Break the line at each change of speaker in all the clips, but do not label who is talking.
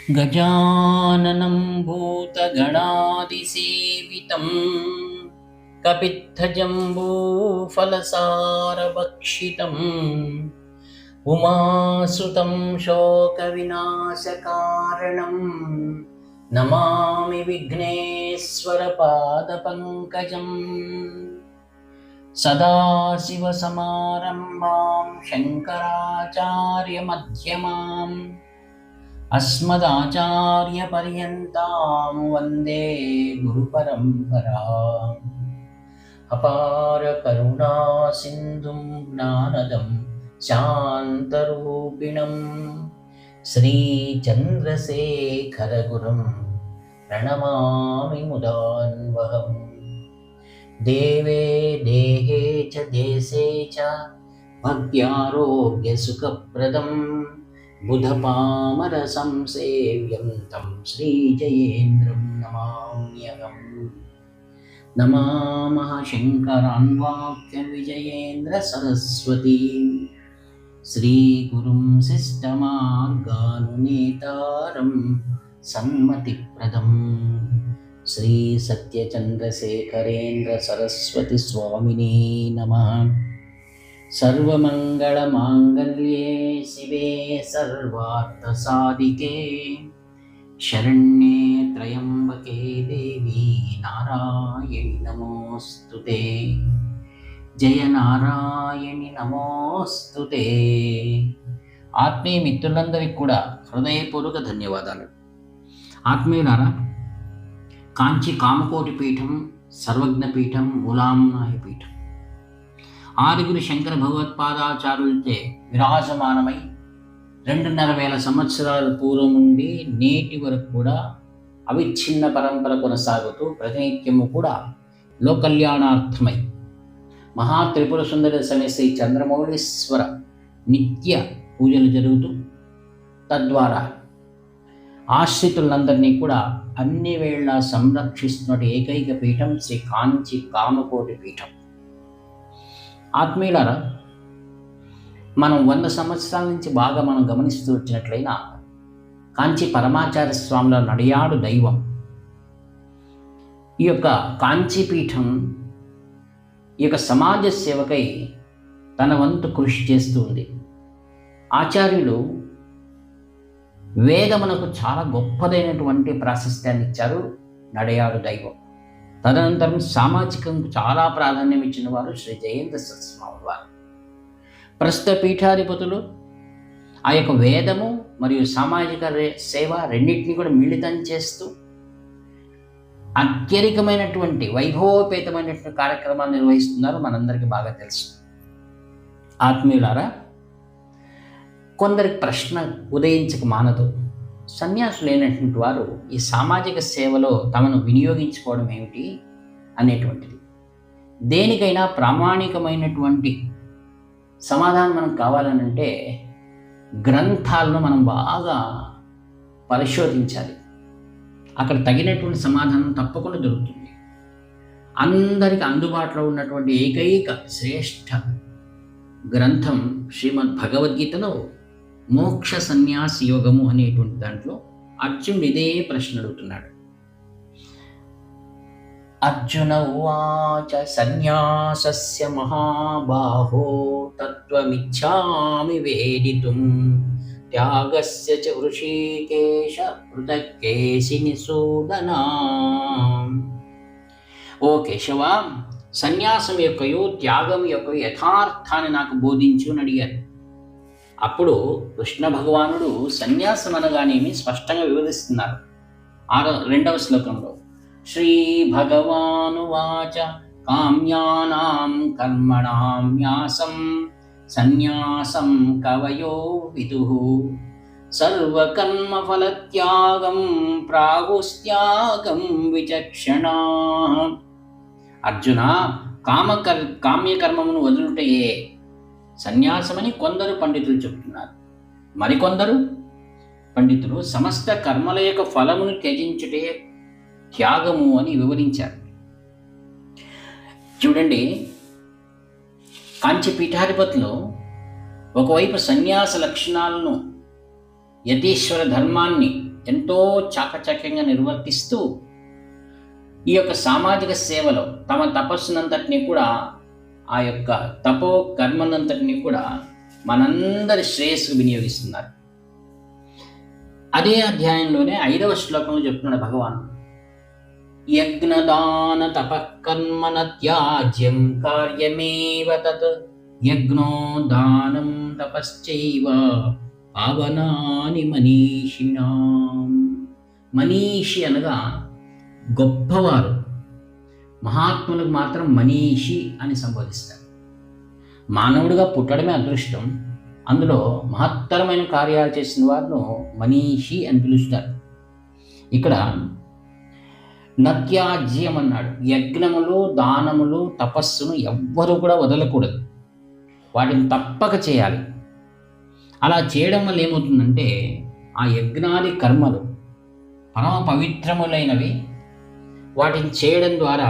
गजाननं भूतगणादिसेवितं कपित्थजम्बूफलसारभक्षितम् उमासुतं शोकविनाशकारणं नमामि विघ्नेश्वरपादपङ्कजम्। सदाशिवसमारम्भां शङ्कराचार्यमध्यमाम् अस्मदाचार्यपर्यन्तां वन्दे गुरुपरम्पराम्। अपार करुणासिन्धुं ज्ञानदं शान्तरूपिणं श्रीचन्द्रशेखरगुरुं प्रणमामि मुदान्वहम्। देवे देहे च देशे च भक्त्यारोग्यसुखप्रदम् बुधपामरसंसेव्यं तं श्रीजयेन्द्रं नमाम्यहम्। नमामः शङ्करान्वाक्यविजयेन्द्रसरस्वतीं श्रीगुरुं शिष्टमार्गानुनेतारं सन्मतिप्रदम् श्रीसत्यचन्द्रशेखरेन्द्रसरस्वतीस्वामिने नमः। सर्वमङ्गलमाङ्गल्ये शिवे सर्वार्थसाधिके शरण्ये त्र्यम्बके देवी नारायणि नमोऽस्तुते। जय नारायणि నమోస్తుతే। ఆత్మీయ మిత్రులందరికీ కూడా హృదయపూర్వక ధన్యవాదాలు. ఆత్మీయులారా, కాంచి కామకోటి పీఠం, సర్వజ్ఞ పీఠం, మూలాంనాయ పీఠం ఆరుగురు శంకర భగవత్పాదాచార్యులచే విరాజమానమై 2,500 సంవత్సరాల పూర్వం నుండి నేటి వరకు కూడా అవిచ్ఛిన్న పరంపర కొనసాగుతూ ప్రతినిత్యము కూడా లోకల్యాణార్థమై మహా త్రిపుర సుందరి సమేత శ్రీ చంద్రమౌళీశ్వర నిత్య పూజలు జరుగుతూ తద్వారా ఆశ్రితులందరినీ కూడా అన్ని వేళ సంరక్షిస్తున్న ఏకైక పీఠం శ్రీ కాంచి కామకోటి పీఠం. ఆత్మీయులారా, మనం 100 సంవత్సరాల నుంచి బాగా మనం గమనిస్తూ వచ్చినట్లయినా కాంచి పరమాచార్య స్వాముల నడియాడు దైవం ఈ యొక్క కాంచీపీఠం ఈ యొక్క సమాజ సేవకై తన వంతు కృషి చేస్తూ ఉంది. ఆచార్యులు వేదమునకు చాలా గొప్పదైనటువంటి ప్రాశస్త్యాన్ని ఇచ్చారు, నడియాడు దైవం. తదనంతరం సామాజికంకు చాలా ప్రాధాన్యం ఇచ్చిన వారు శ్రీ జయేంద్ర సరస్వామి వారు. ప్రస్తుత పీఠాధిపతులు ఆ యొక్క వేదము మరియు సామాజిక సేవ రెండింటినీ కూడా మిళితం చేస్తూ అత్యధికమైనటువంటి వైభవోపేతమైనటువంటి కార్యక్రమాలు నిర్వహిస్తున్నారు, మనందరికీ బాగా తెలుసు. ఆత్మీయులారా, కొందరికి ప్రశ్న ఉదయించక మానదు. సన్యాసులైనటువంటి వారు ఈ సామాజిక సేవలో తమను వినియోగించుకోవడం ఏమిటి అనేటువంటిది. దేనికైనా ప్రామాణికమైనటువంటి సమాధానం మనకు కావాలనంటే గ్రంథాలను మనం బాగా పరిశోధించాలి. అక్కడ తగినటువంటి సమాధానం తప్పకుండా దొరుకుతుంది. అందరికి అందుబాటులో ఉన్నటువంటి ఏకైక శ్రేష్ఠ గ్రంథం శ్రీమద్ భగవద్గీతలో మోక్ష సన్యాస యోగము అనేటువంటి దాంట్లో అర్జునుడు ఇదే ప్రశ్న అడుగుతున్నాడు. అర్జున ఉవాచ సన్యాసస్య మహాబాహో తత్వమిచ్ఛామి వేదితుం త్యాగస్య చ హృషీకేశ పృథక్కేశి నిసూదనా. ఓ కేశవ, సన్యాసం యొక్కయో త్యాగం యొక్క యథార్థాన్ని నాకు బోధించు అని అడిగారు. అప్పుడు కృష్ణ భగవానుడు సన్యాసం అనగానేమి స్పష్టంగా వివరిస్తున్నారు. 2వ శ్లోకంలో శ్రీ భగవానువాచ కామ్యానాం కర్మణాం న్యాసం సన్యాసం కవయో విదుః సర్వకర్మఫలత్యాగం ప్రాహుస్త్యాగం విచక్షణాః. అర్జున, కామ్యకర్మమును వదులుటయే సన్యాసమని కొందరు పండితులు చెబుతున్నారు. మరికొందరు పండితులు సమస్త కర్మల యొక్క ఫలమును త్యజించుటే త్యాగము అని వివరించారు. చూడండి, కాంచి పీఠాధిపతిలో ఒకవైపు సన్యాస లక్షణాలను యతీశ్వర ధర్మాన్ని ఎంతో చాకచక్యంగా నిర్వర్తిస్తూ ఈ యొక్క సామాజిక సేవలో తమ తపస్సునంతటినీ కూడా, ఆ యొక్క తపో కర్మనంతటినీ కూడా మనందరి శ్రేయస్సుకు వినియోగిస్తున్నారు. అదే అధ్యాయంలోనే 5వ శ్లోకంలో చెప్తున్నాడు భగవాన్, యజ్ఞదాన తపకర్మణ త్యాజ్యం కార్యమేవ తత్ యజ్ఞో దానం తపశ్చైవ పావనాని మనీషిణాం. మనీషి అనగా గొప్పవారు, మహాత్ములకు మాత్రం మనీషి అని సంబోధిస్తారు. మానవుడిగా పుట్టడమే అదృష్టం, అందులో మహత్తరమైన కార్యాలు చేసిన వారిను మనీషి అని పిలుస్తారు. ఇక్కడ నత్యాజ్యం అన్నాడు. యజ్ఞములు, దానములు, తపస్సును ఎవ్వరూ కూడా వదలకూడదు, వాటిని తప్పక చేయాలి. అలా చేయడం వల్ల ఏమవుతుందంటే ఆ యజ్ఞాది కర్మలు పరమ పవిత్రములైనవి. వాటిని చేయడం ద్వారా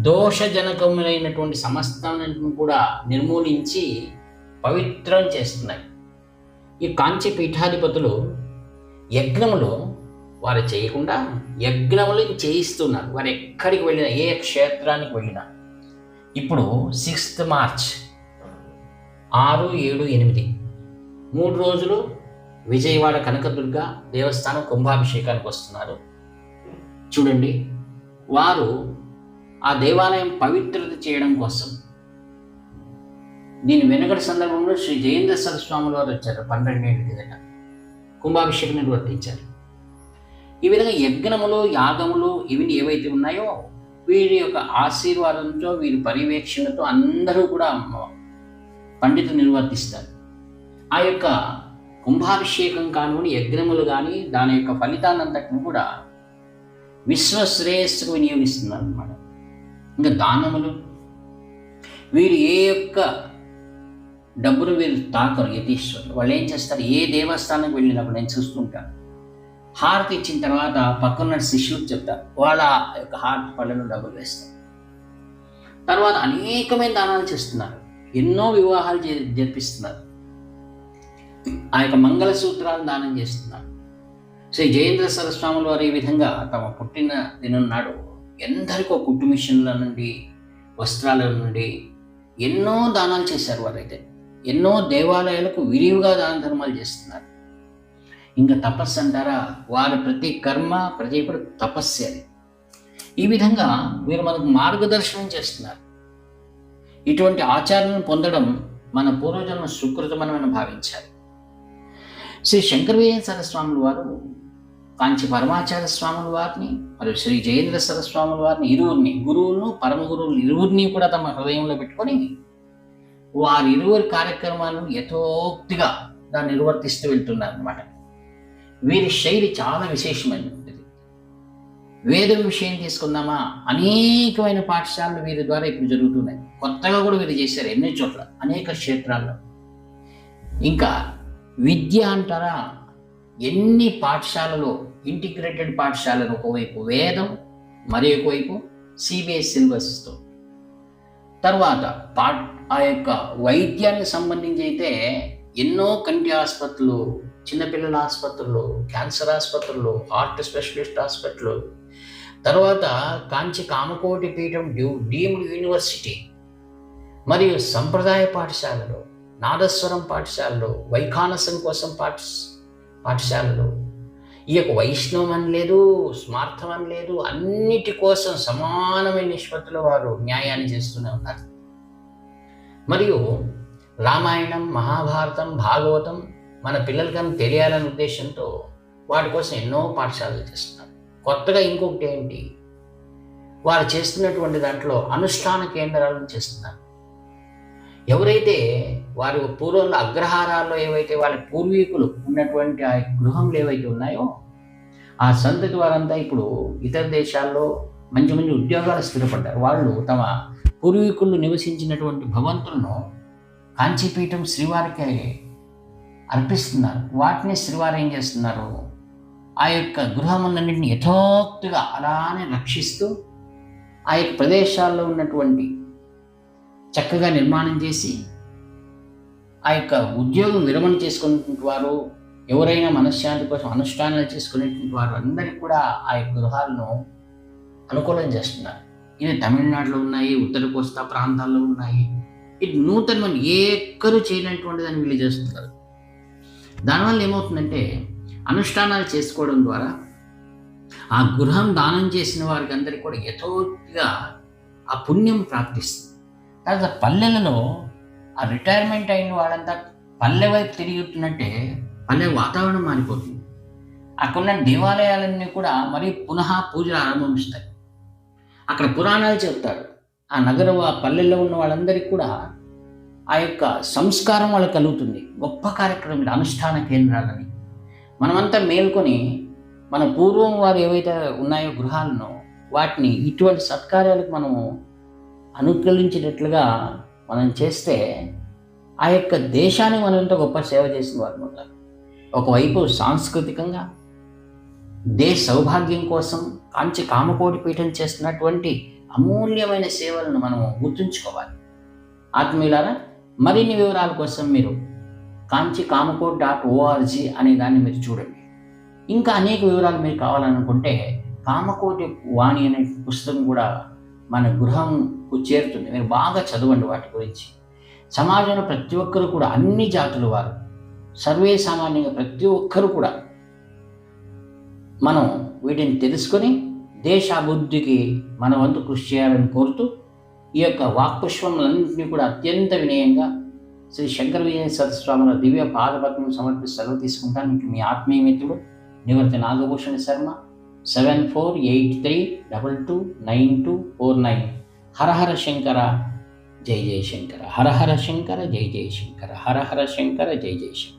దోషజనకములైనటువంటి సమస్తాన్ని కూడా నిర్మూలించి పవిత్రం చేస్తున్నాయి. ఈ కాంచి పీఠాధిపతులు యజ్ఞములు వారు చేయకుండా యజ్ఞములను చేయిస్తున్నారు. వారు ఎక్కడికి వెళ్ళినా, ఏ క్షేత్రానికి వెళ్ళినా. ఇప్పుడు 6th మార్చ్ 6, 7, 8 3 రోజులు విజయవాడ కనకదుర్గ దేవస్థానం కుంభాభిషేకానికి వస్తున్నారు. చూడండి, వారు ఆ దేవాలయం పవిత్రత చేయడం కోసం దీని వెనుకటి సందర్భంలో శ్రీ జయేంద్ర సరస్వాముల వారు వచ్చారు. 12 ఏళ్ళ కిందట కుంభాభిషేకం నిర్వర్తించారు. ఈ విధంగా యజ్ఞములు, యాగములు ఇవి ఏవైతే ఉన్నాయో వీరి యొక్క ఆశీర్వాదంతో, వీరి పర్యవేక్షణతో అందరూ కూడా పండితులు నిర్వర్తిస్తారు. ఆ యొక్క కుంభాభిషేకం కానివ్వండి, యజ్ఞములు కానీ దాని యొక్క ఫలితాన్నంతటిని కూడా విశ్వశ్రేయస్సుకు వినియోగిస్తున్నారు అన్నమాట. ఇంకా దానములు, వీరు ఏ యొక్క డబ్బును వీరు తాకరు యతీశ్వరులు. వాళ్ళు ఏం చేస్తారు, ఏ దేవస్థానానికి వెళ్ళినప్పుడు నేను చూస్తుంటాను, హారతి ఇచ్చిన తర్వాత పక్కన శిష్యులకు చెప్తారు, వాళ్ళ యొక్క హారతి పళ్ళను డబ్బులు వేస్తారు. తర్వాత అనేకమైన దానాలు చేస్తున్నారు, ఎన్నో వివాహాలు జరిపిస్తున్నారు, ఆ యొక్క మంగళసూత్రాలు దానం చేస్తున్నారు. శ్రీ జయేంద్ర సరస్వాముల వారు ఈ విధంగా తమ పుట్టిన దినం నాడు ఎందరికో కుట్టు మిషన్ల నుండి, వస్త్రాల నుండి ఎన్నో దానాలు చేశారు. వారైతే ఎన్నో దేవాలయాలకు విరివిగా దాన ధర్మాలు చేస్తున్నారు. ఇంకా తపస్సు అంటారా, వారి ప్రతి కర్మ, ప్రతి తపస్సు అది. ఈ విధంగా వీరు మనకు మార్గదర్శనం చేస్తున్నారు. ఇటువంటి ఆచారాలను పొందడం మన పూర్వజన్మ సుకృతమని భావించాలి. శ్రీ శంకరవేయ సరస్వాముల వారు కాంచి పరమాచార్య స్వాముల వారిని మరియు శ్రీ జయేంద్ర సరస్వాముల వారిని ఇరువురిని, గురువులను, పరమ గురువులు ఇరువురిని కూడా తమ హృదయంలో పెట్టుకొని వారి ఇరువురి కార్యక్రమాలను యథోక్తిగా దాన్ని నిర్వర్తిస్తూ వెళ్తున్నారు అన్నమాట. వీరి శైలి చాలా విశేషమైనది. వేదం విషయం తీసుకుందామా, అనేకమైన పాఠశాలలు వీరి ద్వారా ఇప్పుడు జరుగుతున్నాయి. కొత్తగా కూడా వీరు చేశారు ఎన్నో చోట్ల, అనేక క్షేత్రాల్లో. ఇంకా విద్య అంటారా, ఎన్ని పాఠశాలలో ఇంటిగ్రేటెడ్ పాఠశాలను, ఒకవైపు వేదం, మరి ఒకవైపు సిబిఎస్ సిలబస్తో. తర్వాత ఆ యొక్క వైద్యానికి సంబంధించి అయితే ఎన్నో కంటి ఆసుపత్రులు, చిన్నపిల్లల ఆసుపత్రులు, క్యాన్సర్ ఆసుపత్రులు, హార్ట్ స్పెషలిస్ట్ హాస్పిటల్, తర్వాత కాంచి కామకోటి పీఠం డీమ్డ్ యూనివర్సిటీ, మరియు సంప్రదాయ పాఠశాలలు, నాదస్వరం పాఠశాలలు, వైఖానసం కోసం పాఠశాలలు, ఈ యొక్క వైష్ణవం అని లేదు, స్మార్థం అని లేదు, అన్నిటి కోసం సమానమైన నిష్పత్తిలో వారు న్యాయాన్ని చేస్తూనే ఉన్నారు. మరియు రామాయణం, మహాభారతం, భాగవతం మన పిల్లలకన్నా తెలియాలనే ఉద్దేశంతో వాటి కోసం ఎన్నో పాఠశాలలు చేస్తున్నారు. కొత్తగా ఇంకొకటి ఏంటి, వారు చేస్తున్నటువంటి దాంట్లో అనుష్ఠాన కేంద్రాలను చేస్తున్నారు. ఎవరైతే వారి పూర్వంలో అగ్రహారాల్లో ఏవైతే వాళ్ళ పూర్వీకులు ఉన్నటువంటి ఆ గృహంలో ఏవైతే ఉన్నాయో ఆ సంతతి వారంతా ఇప్పుడు ఇతర దేశాల్లో మంచి మంచి ఉద్యోగాలు స్థిరపడ్డారు. వాళ్ళు తమ పూర్వీకులు నివసించినటువంటి భవంతులను కాంచీపీఠం శ్రీవారికి అర్పిస్తున్నారు. వాటిని శ్రీవారు ఏం చేస్తున్నారు, ఆ యొక్క గృహములన్నింటినీ యథోక్తిగా అలానే రక్షిస్తూ ఆ యొక్క ప్రదేశాల్లో ఉన్నటువంటి చక్కగా నిర్మాణం చేసి ఆ యొక్క ఉద్యోగం విరమణ చేసుకున్నటువంటి వారు ఎవరైనా మనశ్శాంతి కోసం అనుష్ఠానాలు చేసుకునేటువంటి వారు అందరికీ కూడా ఆ యొక్క గృహాలను అనుకూలం చేస్తున్నారు. ఇది తమిళనాడులో ఉన్నాయి, ఉత్తర కోస్తా ప్రాంతాల్లో ఉన్నాయి. ఇది నూతనమైన ఏ ఎక్కరు చేయనటువంటి దాన్ని వీళ్ళు చేస్తున్నారు. దానివల్ల ఏమవుతుందంటే అనుష్ఠానాలు చేసుకోవడం ద్వారా ఆ గృహం దానం చేసిన వారికి అందరికీ కూడా యథోక్తిగా ఆ పుణ్యం ప్రాప్తిస్తుంది. తర్వాత పల్లెలలో ఆ రిటైర్మెంట్ అయిన వాళ్ళంతా పల్లె వైపు తిరుగుతున్నట్టే పల్లె వాతావరణం మారిపోతుంది. అక్కడున్న దేవాలయాలన్నీ కూడా మరీ పునః పూజలు ఆరంభిస్తాయి. అక్కడ పురాణాలు చెప్తారు. ఆ పల్లెల్లో ఉన్న వాళ్ళందరికీ కూడా ఆ యొక్క సంస్కారం వాళ్ళకి కలుగుతుంది. గొప్ప కార్యక్రమం అనుష్ఠాన కేంద్రాలని మనమంతా మేల్కొని మన పూర్వం వారు ఏవైతే ఉన్నాయో గృహాలను వాటిని ఇటువంటి సత్కార్యాలకు మనము అనుకూలించినట్లుగా మనం చేస్తే ఆ యొక్క దేశానికి మనం ఎంతో గొప్ప సేవ చేసిన వారు అవుతారు. ఒకవైపు సాంస్కృతికంగా దేశ సౌభాగ్యం కోసం కాంచి కామకోటి పీఠం చేస్తున్నటువంటి అమూల్యమైన సేవలను మనం గుర్తుంచుకోవాలి. ఆత్మీయులారా, మరిన్ని వివరాల కోసం మీరు kanchikamakoti.org అనే దాన్ని మీరు చూడండి. ఇంకా అనేక వివరాలు మీరు కావాలనుకుంటే కామకోటి వాణి అనే పుస్తకం కూడా మన గృహంకు చేరుతుంది. మీరు బాగా చదవండి వాటి గురించి. సమాజంలో ప్రతి ఒక్కరు కూడా అన్ని జాతుల వారు సర్వే సామాన్యంగా ప్రతి ఒక్కరు కూడా మనం వీటిని తెలుసుకొని దేశ అభివృద్ధికి మన వంతు కృషి చేయాలని కోరుతూ ఈ యొక్క వాక్పుష్పములన్నింటినీ కూడా అత్యంత వినయంగా శ్రీ శంకర విజయేశ్వర స్వాముల దివ్య పాదపద్మం సమర్పిస్తూ సెలవు తీసుకుంటాను. ఇంక మీ ఆత్మీయ మిత్రుడు నివర్తి నాగభూషణ శర్మ. 7483229249. హర హర శంకర జై జయ శంకర. హర హర శంకర జై జయ శంకర. హర హర శంకర జై జయ శంకర.